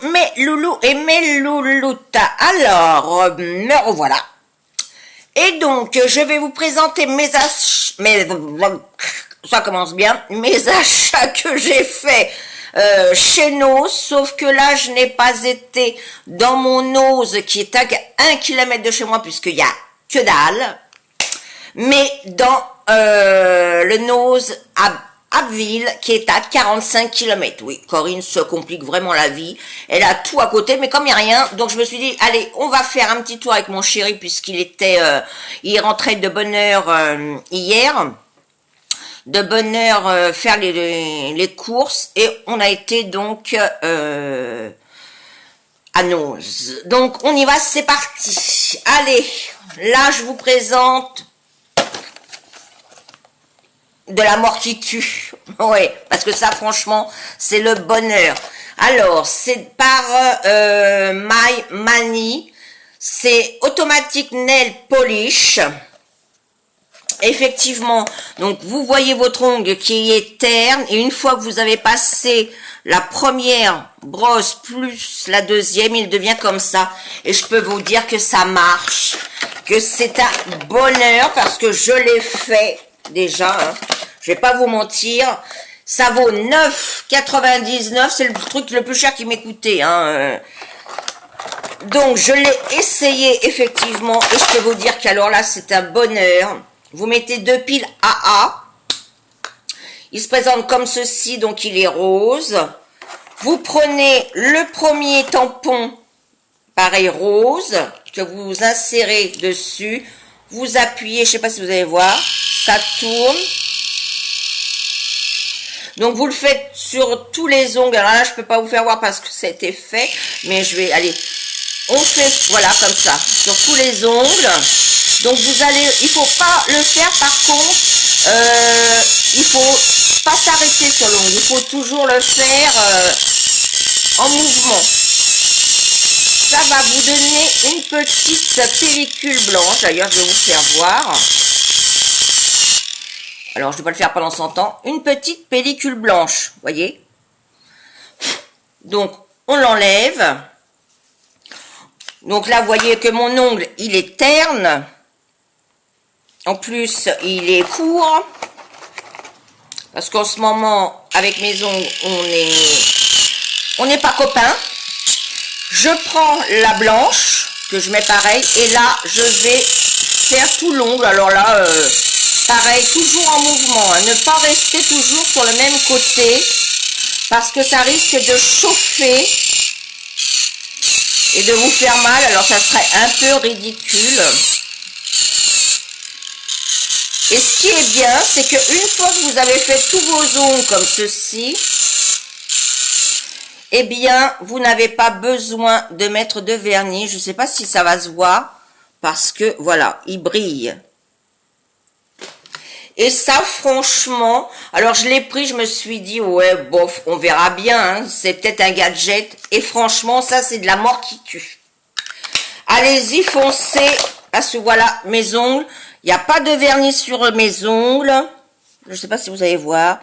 mes loulous et mes louloutes. Alors, me revoilà. Et donc, je vais vous présenter ça commence bien, mes achats que j'ai fait chez Nose, sauf que là, je n'ai pas été dans mon Nose qui est à 1 km de chez moi, puisqu'il y a que dalle, mais dans le Nose à Abbeville, qui est à 45 km. Oui, Corinne se complique vraiment la vie. Elle a tout à côté, mais comme il n'y a rien, donc je me suis dit, allez, on va faire un petit tour avec mon chéri, puisqu'il était, il rentrait de bonne heure hier, de bonne heure faire les courses, et on a été donc à Nose. Donc, on y va, c'est parti. Allez, là, je vous présente de la mort qui tue. Oui, parce que ça, franchement, c'est le bonheur. Alors, c'est par My Mani. C'est Automatic Nail Polish. Effectivement, donc vous voyez votre ongle qui est terne, et une fois que vous avez passé la première brosse plus la deuxième, il devient comme ça. Et je peux vous dire que ça marche, que c'est un bonheur, parce que je l'ai fait déjà, hein. Je vais pas vous mentir, ça vaut 9,99, c'est le truc le plus cher qui m'ait coûté, hein. Donc je l'ai essayé effectivement, et je peux vous dire qu'alors là c'est un bonheur. Vous mettez 2 piles AA, il se présente comme ceci, donc il est rose. Vous prenez le premier tampon, pareil rose, que vous insérez dessus, vous appuyez, je sais pas si vous allez voir, ça tourne. Donc vous le faites sur tous les ongles. Alors là je peux pas vous faire voir parce que c'était fait, mais je vais aller. On fait voilà comme ça sur tous les ongles. Donc vous allez, il faut pas le faire par contre. Il faut pas s'arrêter sur l'ongle. Il faut toujours le faire en mouvement. Ça va vous donner une petite pellicule blanche. D'ailleurs je vais vous faire voir. Alors, je ne vais pas le faire pendant 100 ans. Une petite pellicule blanche, voyez. Donc, on l'enlève. Donc là, vous voyez que mon ongle, il est terne. En plus, il est court. Parce qu'en ce moment, avec mes ongles, on n'est pas copains. Je prends la blanche, que je mets pareil. Et là, je vais faire tout l'ongle. Alors là... pareil, toujours en mouvement, hein. Ne pas rester toujours sur le même côté, parce que ça risque de chauffer et de vous faire mal, alors ça serait un peu ridicule. Et ce qui est bien, c'est qu'une fois que vous avez fait tous vos ongles comme ceci, eh bien, vous n'avez pas besoin de mettre de vernis. Je ne sais pas si ça va se voir, parce que, voilà, il brille. Et ça, franchement, alors je l'ai pris, je me suis dit, ouais, bof, on verra bien, hein, c'est peut-être un gadget. Et franchement, ça, c'est de la mort qui tue. Allez-y, foncez. Parce que voilà, mes ongles. Il n'y a pas de vernis sur mes ongles. Je ne sais pas si vous allez voir.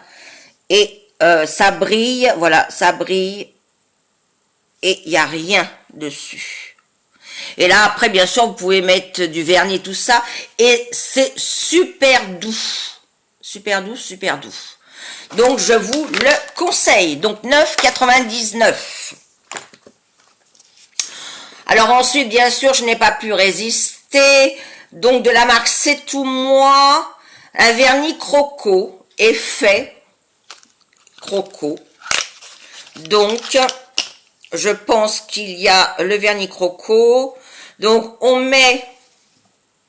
Et ça brille, voilà, ça brille. Et il n'y a rien dessus. Et là, après, bien sûr, vous pouvez mettre du vernis, tout ça. Et c'est super doux. Super doux, super doux. Donc, je vous le conseille. Donc, 9,99. Alors, ensuite, bien sûr, je n'ai pas pu résister. Donc, de la marque C'est Tout Moi. Un vernis Croco. Effet Croco. Donc... je pense qu'il y a le vernis Croco. Donc, on met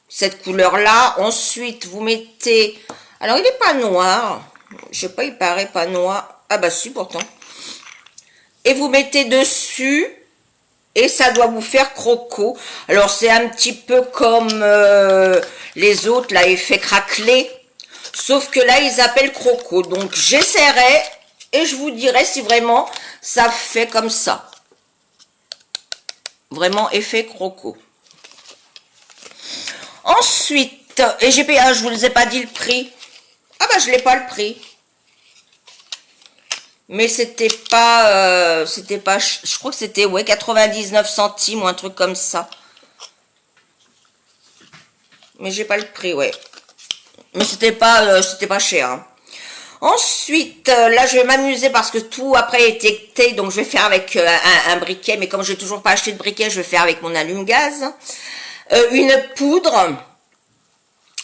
cette couleur-là. Ensuite, vous mettez... alors, il n'est pas noir. Je sais pas, il paraît pas noir. Ah bah si, pourtant. Et vous mettez dessus. Et ça doit vous faire Croco. Alors, c'est un petit peu comme les autres, là, effet craquelé. Sauf que là, ils appellent Croco. Donc, j'essaierai et je vous dirai si vraiment ça fait comme ça. Vraiment effet Croco. Ensuite, et j'ai payé, je vous ai pas dit le prix. Ah bah je l'ai pas le prix. Mais c'était pas, je crois que c'était, ouais, 99 centimes ou un truc comme ça. Mais j'ai pas le prix, ouais. Mais c'était pas cher, hein. Ensuite, là, je vais m'amuser parce que tout après est étiqueté, donc je vais faire avec un briquet. Mais comme je n'ai toujours pas acheté de briquet, je vais faire avec mon allume-gaz. Une poudre.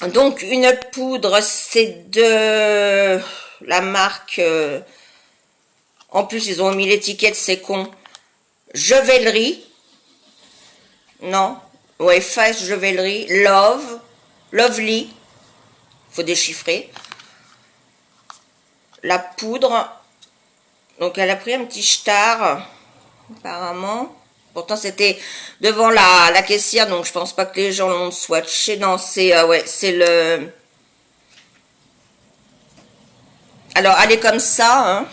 Donc, une poudre, c'est de la marque... en plus, ils ont mis l'étiquette, c'est con. Jovelry. Non. Ouais, Face Jovelry. Lovely. Faut déchiffrer. La poudre, donc elle a pris un petit star, apparemment. Pourtant c'était devant la caissière, donc je pense pas que les gens l'ont swatché. Non, c'est ouais, c'est le. Alors elle est comme ça, hein.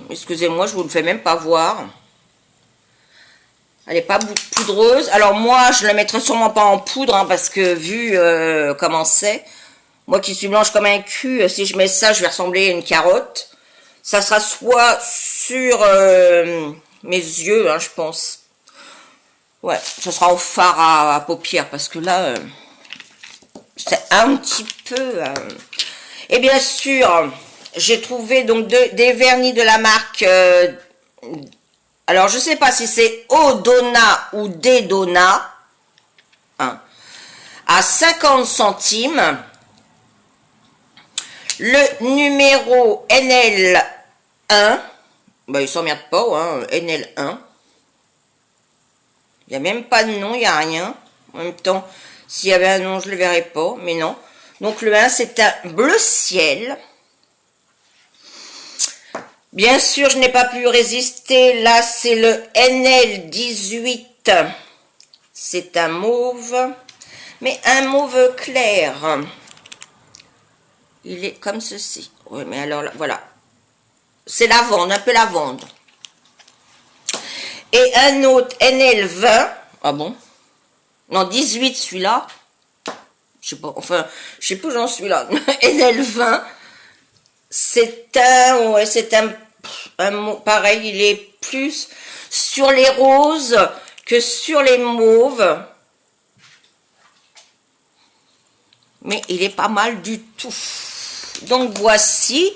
Excusez-moi, je vous le fais même pas voir. Elle est pas poudreuse. Alors moi, je le mettrai sûrement pas en poudre, hein, parce que vu comment c'est. Moi qui suis blanche comme un cul, si je mets ça, je vais ressembler à une carotte. Ça sera soit sur mes yeux, hein, je pense. Ouais, ça sera au fard à paupières, parce que là, c'est un petit peu... Et bien sûr, j'ai trouvé donc des vernis de la marque... alors, je sais pas si c'est Odona ou Dedona, hein, à 50 centimes. Le numéro NL1, bah, il s'emmerde pas, hein, NL1. Il n'y a même pas de nom, il n'y a rien. En même temps, s'il y avait un nom, je ne le verrais pas, mais non. Donc le 1, c'est un bleu ciel. Bien sûr, je n'ai pas pu résister. Là, c'est le NL18. C'est un mauve, mais un mauve clair. Il est comme ceci. Oui, mais alors, là, voilà. C'est lavande, un peu lavande. Et un autre NL20. Ah bon? Non, 18 celui-là. Je sais pas, enfin, je sais pas où j'en suis là. NL20. C'est un, ouais, c'est un pareil, il est plus sur les roses que sur les mauves. Mais il est pas mal du tout. Donc voici,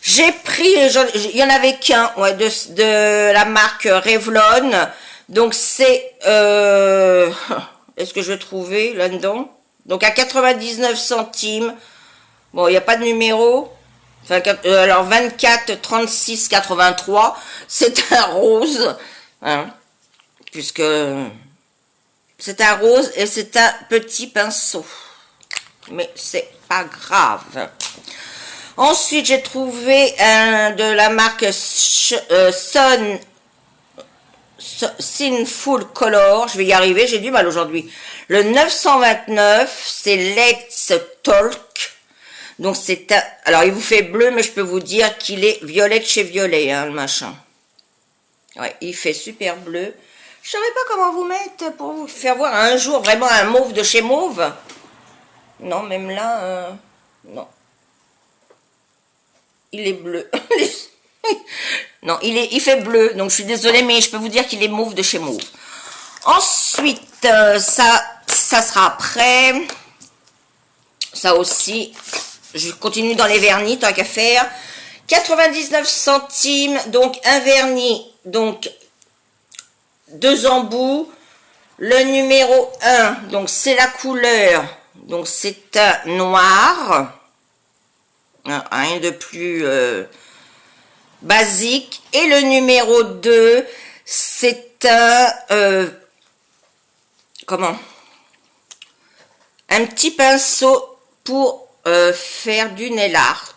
j'ai pris, il y en avait qu'un, ouais, de la marque Revlon. Donc c'est, est-ce que je vais trouver là-dedans? Donc à 99 centimes. Bon, il n'y a pas de numéro. Enfin, alors 24, 36, 83. C'est un rose, hein, puisque c'est un rose et c'est un petit pinceau. Mais c'est pas grave. Ensuite, j'ai trouvé un de la marque Sinful Color. Je vais y arriver, j'ai du mal aujourd'hui. Le 929, c'est Let's Talk. Donc c'est un... Alors, il vous fait bleu, mais je peux vous dire qu'il est violet de chez Violet, hein, le machin. Ouais, il fait super bleu. Je ne saurais pas comment vous mettre pour vous faire voir un jour vraiment un mauve de chez Mauve. Non, même là, non. Il est bleu. Non, il fait bleu, donc je suis désolée, mais je peux vous dire qu'il est mauve de chez Mauve. Ensuite, ça sera après. Ça aussi, je continue dans les vernis, tant qu'à faire. 99 centimes, donc un vernis, donc 2 embouts. Le numéro 1, donc c'est la couleur, donc c'est un noir. Rien de plus basique. Et le numéro 2, c'est un... comment? Un petit pinceau pour faire du nail art.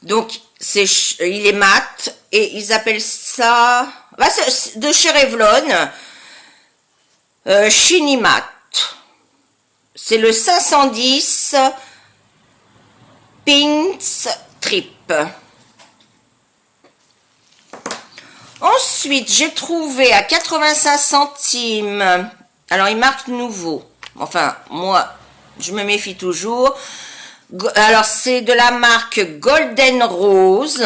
Donc, il est mat et ils appellent ça... Bah, de chez Revlon. Shiny Matte. C'est le 510 Pins Trip. Ensuite, j'ai trouvé à 85 centimes. Alors, il marque nouveau. Enfin, moi, je me méfie toujours. Alors, c'est de la marque Golden Rose.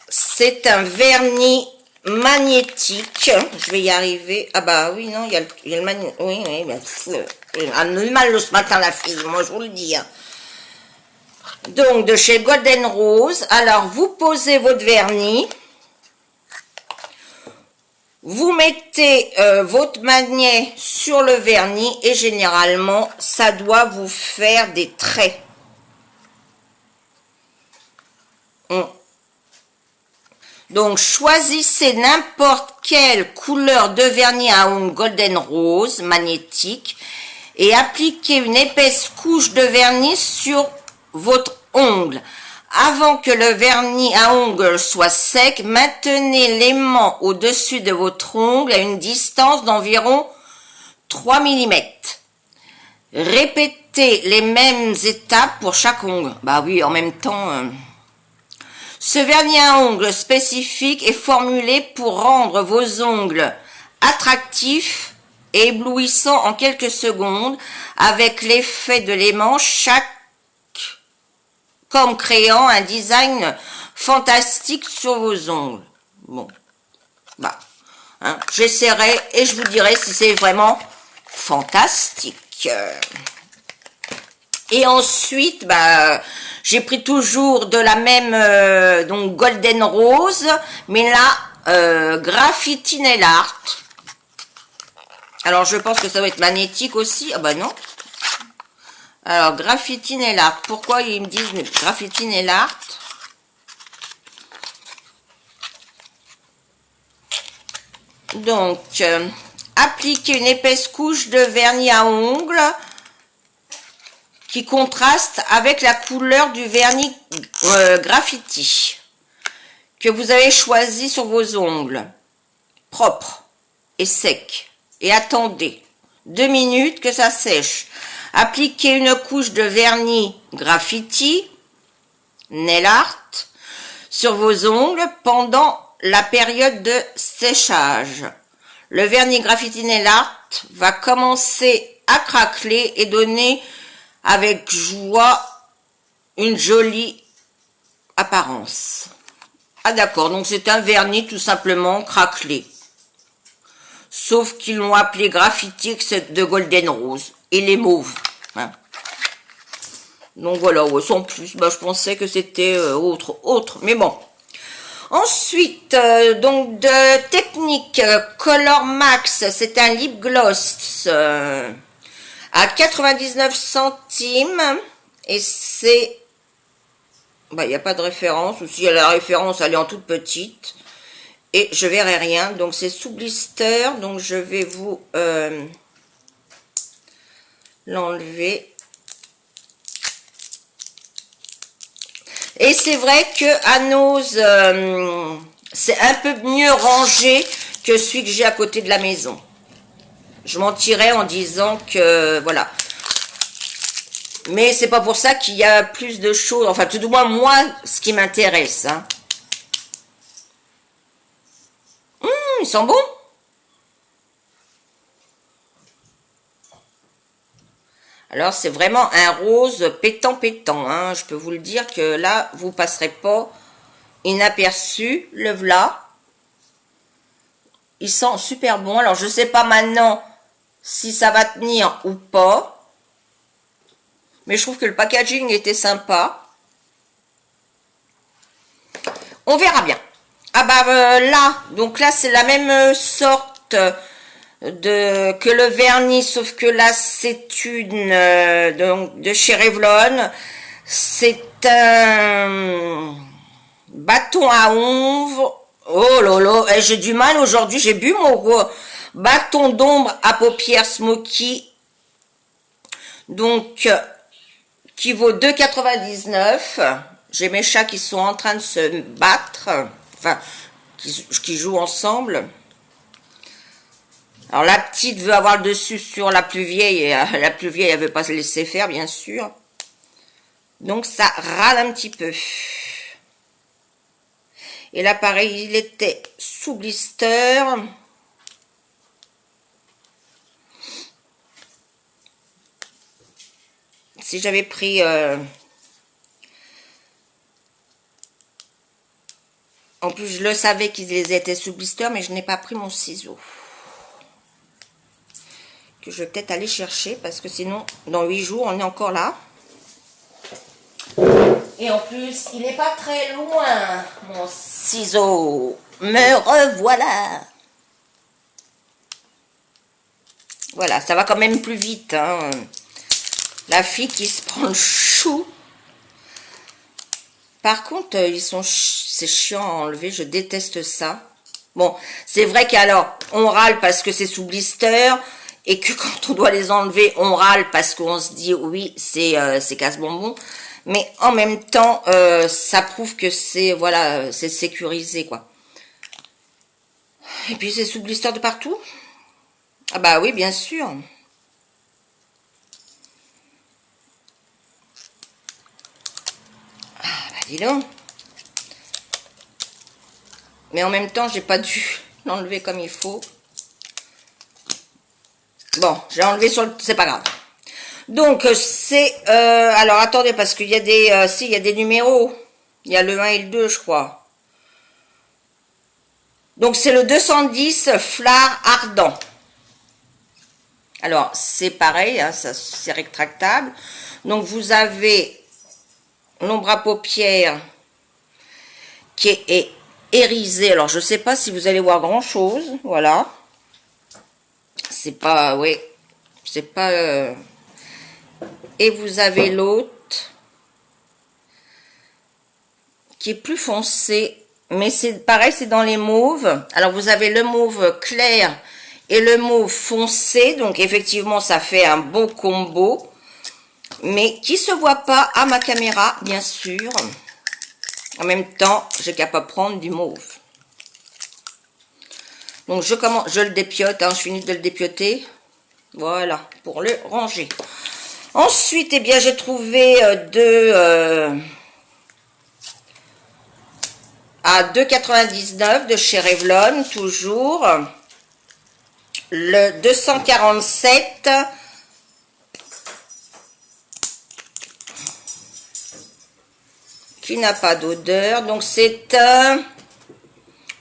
C'est un vernis magnétique. Je vais y arriver. Ah bah oui, non, il y a le magnétique. Oui, elle a mal ce matin, la fille, moi je vous le dis. Hein. Donc, de chez Golden Rose. Alors, vous posez votre vernis. Vous mettez votre magnet sur le vernis et généralement, ça doit vous faire des traits. Donc, choisissez n'importe quelle couleur de vernis à ongles Golden Rose magnétique et appliquez une épaisse couche de vernis sur votre ongle. Avant que le vernis à ongles soit sec, maintenez l'aimant au-dessus de votre ongle à une distance d'environ 3 mm. Répétez les mêmes étapes pour chaque ongle. Bah oui, en même temps... Ce vernis à ongles spécifique est formulé pour rendre vos ongles attractifs et éblouissants en quelques secondes avec l'effet de l'aimant comme créant un design fantastique sur vos ongles. Bon, bah, hein, j'essaierai et je vous dirai si c'est vraiment fantastique. Et ensuite, bah, j'ai pris toujours de la même, donc Golden Rose, mais là, Graffiti Nail Art. Alors, je pense que ça va être magnétique aussi. Ah bah non. Alors, Graffiti Nail Art. Pourquoi ils me disent Graffiti Nail Art? Donc, appliquez une épaisse couche de vernis à ongles qui contraste avec la couleur du vernis graffiti que vous avez choisi sur vos ongles. Propre et sec. Et attendez 2 minutes que ça sèche. Appliquez une couche de vernis graffiti, nail art, sur vos ongles pendant la période de séchage. Le vernis graffiti nail art va commencer à craqueler et donner avec joie une jolie apparence. Ah d'accord, donc c'est un vernis tout simplement craquelé. Sauf qu'ils l'ont appelé graffiti de Golden Rose. Et les mauves. Hein. Donc voilà, ouais, sans plus, bah, je pensais que c'était autre. Mais bon. Ensuite, donc de technique Color Max, c'est un lip gloss à 99 centimes. Et c'est... Bah, il n'y a pas de référence. Ou s'il y a la référence, elle est en toute petite. Et je verrai rien. Donc c'est sous blister. Donc je vais vous... l'enlever. Et c'est vrai que à Nose, c'est un peu mieux rangé que celui que j'ai à côté de la maison. Je mentirais en disant que voilà. Mais c'est pas pour ça qu'il y a plus de choses. Enfin, tout du moins moi, ce qui m'intéresse. Hein. Ils sont bons. Alors, c'est vraiment un rose pétant. Hein. Je peux vous le dire que là, vous passerez pas inaperçu. Le voilà. Il sent super bon. Alors, je sais pas maintenant si ça va tenir ou pas. Mais je trouve que le packaging était sympa. On verra bien. Ah bah là, donc là, c'est la même sorte que le vernis, sauf que là c'est une donc de chez Revlon. C'est un bâton à ombre. Oh là là, j'ai du mal aujourd'hui. J'ai bu mon bâton d'ombre à paupières Smoky, donc qui vaut 2,99. J'ai mes chats qui sont en train de se battre, enfin qui jouent ensemble. Alors la petite veut avoir le dessus sur la plus vieille, et la plus vieille elle veut pas se laisser faire bien sûr. Donc ça râle un petit peu. Et là pareil, il était sous blister. Si j'avais pris... En plus, je le savais qu'ils étaient sous blister, mais je n'ai pas pris mon ciseau. Que je vais peut-être aller chercher, parce que sinon, dans 8 jours, on est encore là. Et en plus, il n'est pas très loin, mon ciseau. Me revoilà. Voilà, ça va quand même plus vite, hein. La fille qui se prend le chou. Par contre, c'est chiant à enlever, je déteste ça. Bon, c'est vrai qu'alors, on râle parce que c'est sous blister, et que quand on doit les enlever, on râle parce qu'on se dit, oui, c'est casse-bonbon. Mais en même temps, ça prouve que c'est, voilà, c'est sécurisé, quoi. Et puis, c'est sous blister de partout. Ah bah oui, bien sûr. Ah bah dis donc. Mais en même temps, j'ai pas dû l'enlever comme il faut. Bon, j'ai enlevé sur le... C'est pas grave. Donc, c'est... alors, attendez, parce qu'il y a des... si, il y a des numéros. Il y a le 1 et le 2, je crois. Donc, c'est le 210 Flard Ardent. Alors, c'est pareil, hein, c'est rétractable. Donc, vous avez l'ombre à paupières qui est irisé. Alors, je ne sais pas si vous allez voir grand-chose. Voilà. C'est pas... Oui. C'est pas... Et vous avez l'autre qui est plus foncé. Mais c'est pareil, c'est dans les mauves. Alors, vous avez le mauve clair et le mauve foncé. Donc, effectivement, ça fait un beau combo. Mais qui ne se voit pas à ma caméra, bien sûr. En même temps, j'ai qu'à pas prendre du mauve. Donc, je le dépiote, hein, je finis de le dépioter. Voilà, pour le ranger. Ensuite, eh bien, j'ai trouvé à 2,99 de chez Revlon, toujours. Le 247. Qui n'a pas d'odeur. Donc, c'est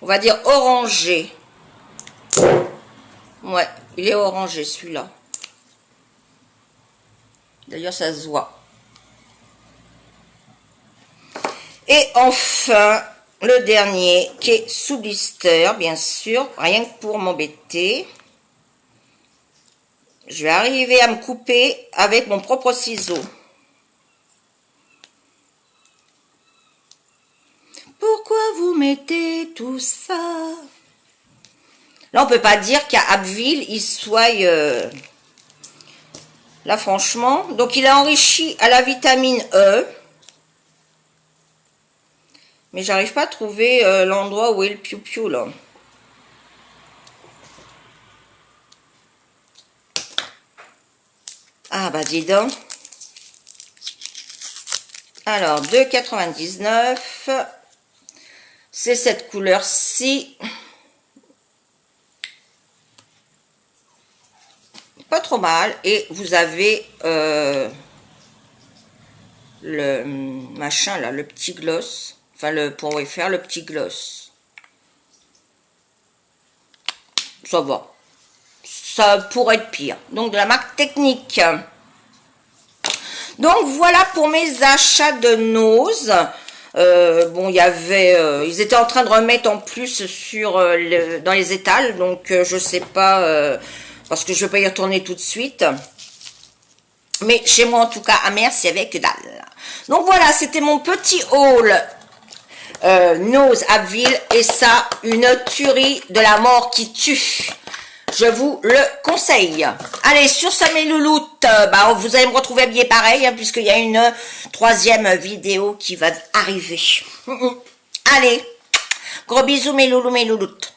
on va dire orangé. Ouais, il est orangé celui-là. D'ailleurs, ça se voit. Et enfin, le dernier qui est sous blister, bien sûr, rien que pour m'embêter. Je vais arriver à me couper avec mon propre ciseau. Pourquoi vous mettez tout ça? Là, on peut pas dire qu'à Abbeville, il soit... Là, franchement. Donc, il est enrichi à la vitamine E. Mais j'arrive pas à trouver l'endroit où est le piou-piou, là. Ah, bah, dis donc. Alors, 2,99. C'est cette couleur-ci. Pas trop mal. Et vous avez le machin, là, le petit gloss. Enfin, pour faire le petit gloss. Ça va. Ça pourrait être pire. Donc, de la marque Technique. Donc, voilà pour mes achats de Nose. Bon, il y avait... ils étaient en train de remettre en plus sur dans les étals. Donc, je sais pas... parce que je ne vais pas y retourner tout de suite. Mais chez moi, en tout cas, à Merce, il n'y avait que dalle. Donc, voilà, c'était mon petit haul Nose Abbeville. Et ça, une tuerie de la mort qui tue. Je vous le conseille. Allez, sur ça, mes louloutes, bah, vous allez me retrouver habillé pareil, hein, puisqu'il y a une 3e vidéo qui va arriver. Allez, gros bisous, mes loulous, mes louloutes.